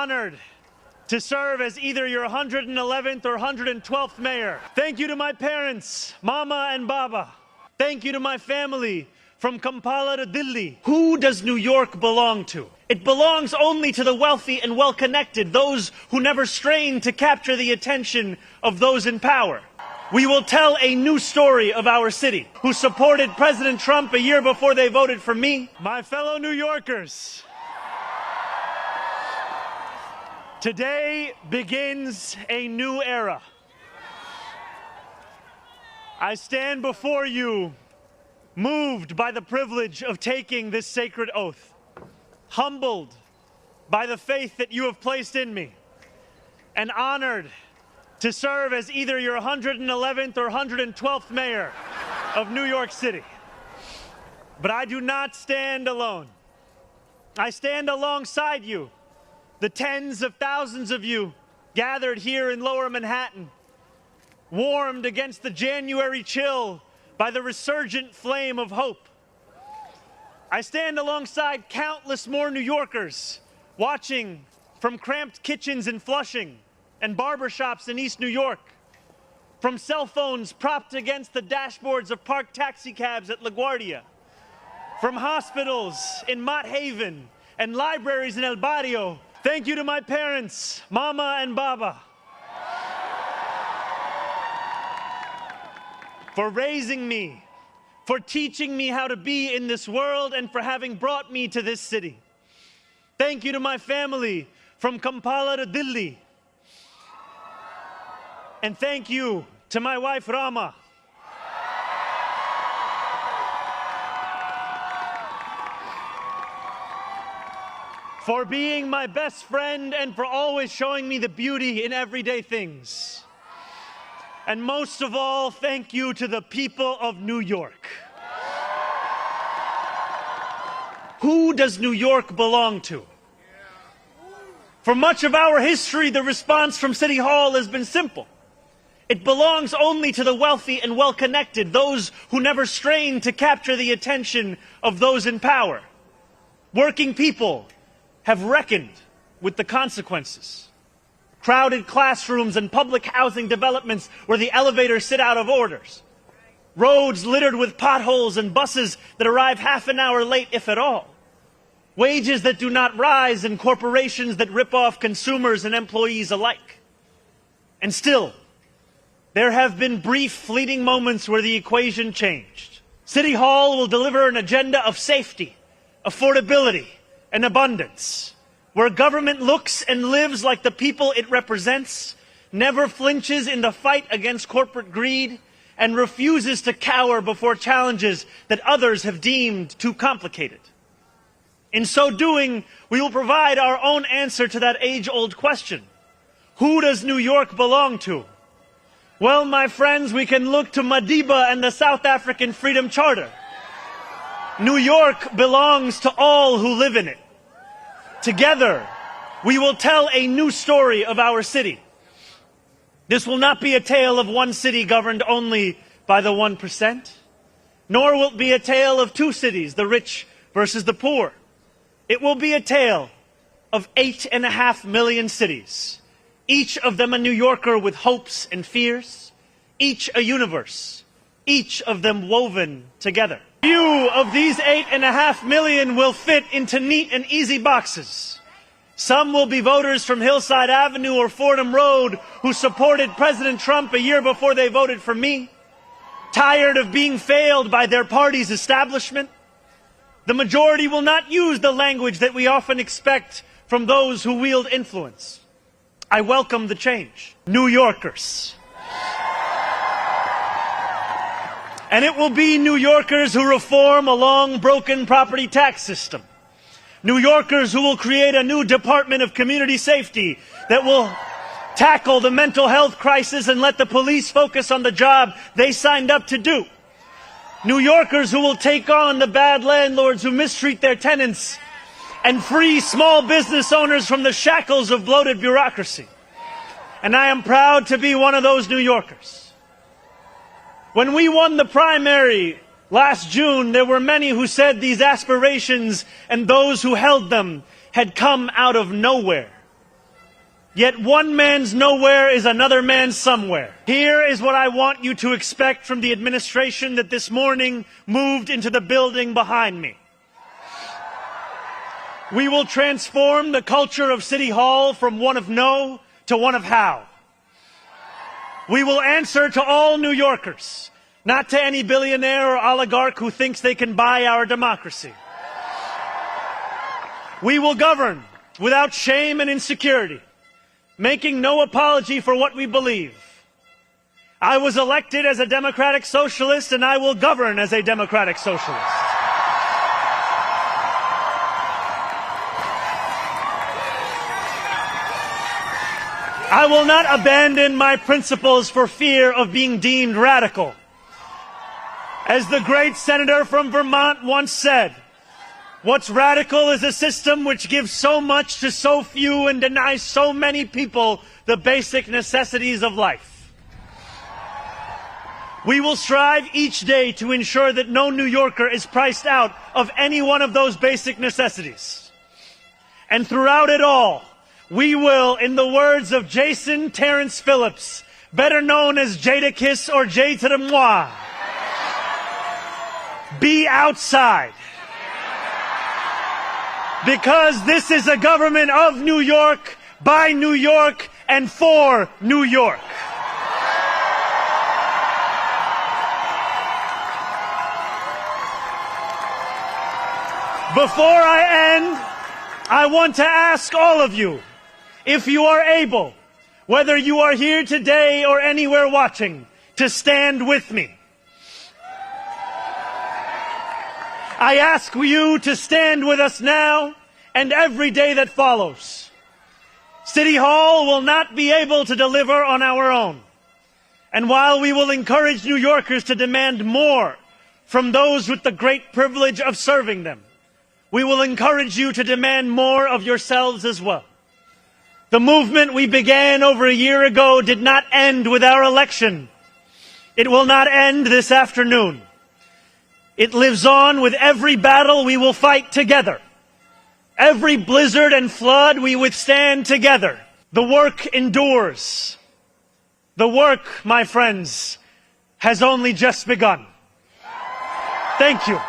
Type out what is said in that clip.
honored to serve as either your 111th or 112th mayor. Thank you to my parents, Mama and Baba. Thank you to my family from Kampala to Delhi. Who does New York belong to? It belongs only to the wealthy and well-connected, those who never strain to capture the attention of those in power. We will tell a new story of our city, who supported President Trump a year before they voted for me. My fellow New Yorkers, today begins a new era. I stand before you, moved by the privilege of taking this sacred oath, humbled by the faith that you have placed in me, and honored to serve as either your 111th or 112th mayor of New York City. But I do not stand alone. I stand alongside you, the tens of thousands of you gathered here in Lower Manhattan, warmed against the January chill by the resurgent flame of hope. I stand alongside countless more New Yorkers watching from cramped kitchens in Flushing and barbershops in East New York, from cell phones propped against the dashboards of parked taxicabs at LaGuardia, from hospitals in Mott Haven and libraries in El Barrio. Thank you to my parents, Mama and Baba, for raising me, for teaching me how to be in this world, and for having brought me to this city. Thank you to my family from Kampala to Delhi. And thank you to my wife, Rama. For being my best friend and for always showing me the beauty in everyday things. And most of all, thank you to the people of New York. Who does New York belong to? For much of our history, the response from City Hall has been simple. It belongs only to the wealthy and well-connected, those who never strain to capture the attention of those in power. Working people have reckoned with the consequences. Crowded classrooms and public housing developments where the elevators sit out of orders. Roads littered with potholes and buses that arrive half an hour late, if at all. Wages that do not rise and corporations that rip off consumers and employees alike. And still, there have been brief, fleeting moments where the equation changed. City Hall will deliver an agenda of safety, affordability, and abundance, where government looks and lives like the people it represents, never flinches in the fight against corporate greed, and refuses to cower before challenges that others have deemed too complicated. In so doing, we will provide our own answer to that age-old question. Who does New York belong to? Well, my friends, we can look to Madiba and the South African Freedom Charter. New York belongs to all who live in it. Together, we will tell a new story of our city. This will not be a tale of one city governed only by the 1%, nor will it be a tale of two cities, the rich versus the poor. It will be a tale of 8.5 million cities, each of them a New Yorker with hopes and fears, each a universe, each of them woven together. Few of these 8.5 million will fit into neat and easy boxes. Some will be voters from Hillside Avenue or Fordham Road who supported President Trump a year before they voted for me, tired of being failed by their party's establishment. The majority will not use the language that we often expect from those who wield influence. I welcome the change. New Yorkers. And it will be New Yorkers who reform a long broken property tax system. New Yorkers who will create a new Department of Community Safety that will tackle the mental health crisis and let the police focus on the job they signed up to do. New Yorkers who will take on the bad landlords who mistreat their tenants and free small business owners from the shackles of bloated bureaucracy. And I am proud to be one of those New Yorkers. When we won the primary last June, there were many who said these aspirations and those who held them had come out of nowhere. Yet one man's nowhere is another man's somewhere. Here is what I want you to expect from the administration that this morning moved into the building behind me. We will transform the culture of City Hall from one of no to one of how. We will answer to all New Yorkers, not to any billionaire or oligarch who thinks they can buy our democracy. We will govern without shame and insecurity, making no apology for what we believe. I was elected as a democratic socialist, and I will govern as a democratic socialist. I will not abandon my principles for fear of being deemed radical. As the great senator from Vermont once said, what's radical is a system which gives so much to so few and denies so many people the basic necessities of life. We will strive each day to ensure that no New Yorker is priced out of any one of those basic necessities. And throughout it all, we will, in the words of Jason Terrence Phillips, better known as Jadakiss or Jay to the Moi, be outside. Because this is a government of New York, by New York, and for New York. Before I end, I want to ask all of you, if you are able, whether you are here today or anywhere watching, to stand with me. I ask you to stand with us now and every day that follows. City Hall will not be able to deliver on our own. And while we will encourage New Yorkers to demand more from those with the great privilege of serving them, we will encourage you to demand more of yourselves as well. The movement we began over a year ago did not end with our election. It will not end this afternoon. It lives on with every battle we will fight together. Every blizzard and flood we withstand together. The work endures. The work, my friends, has only just begun. Thank you.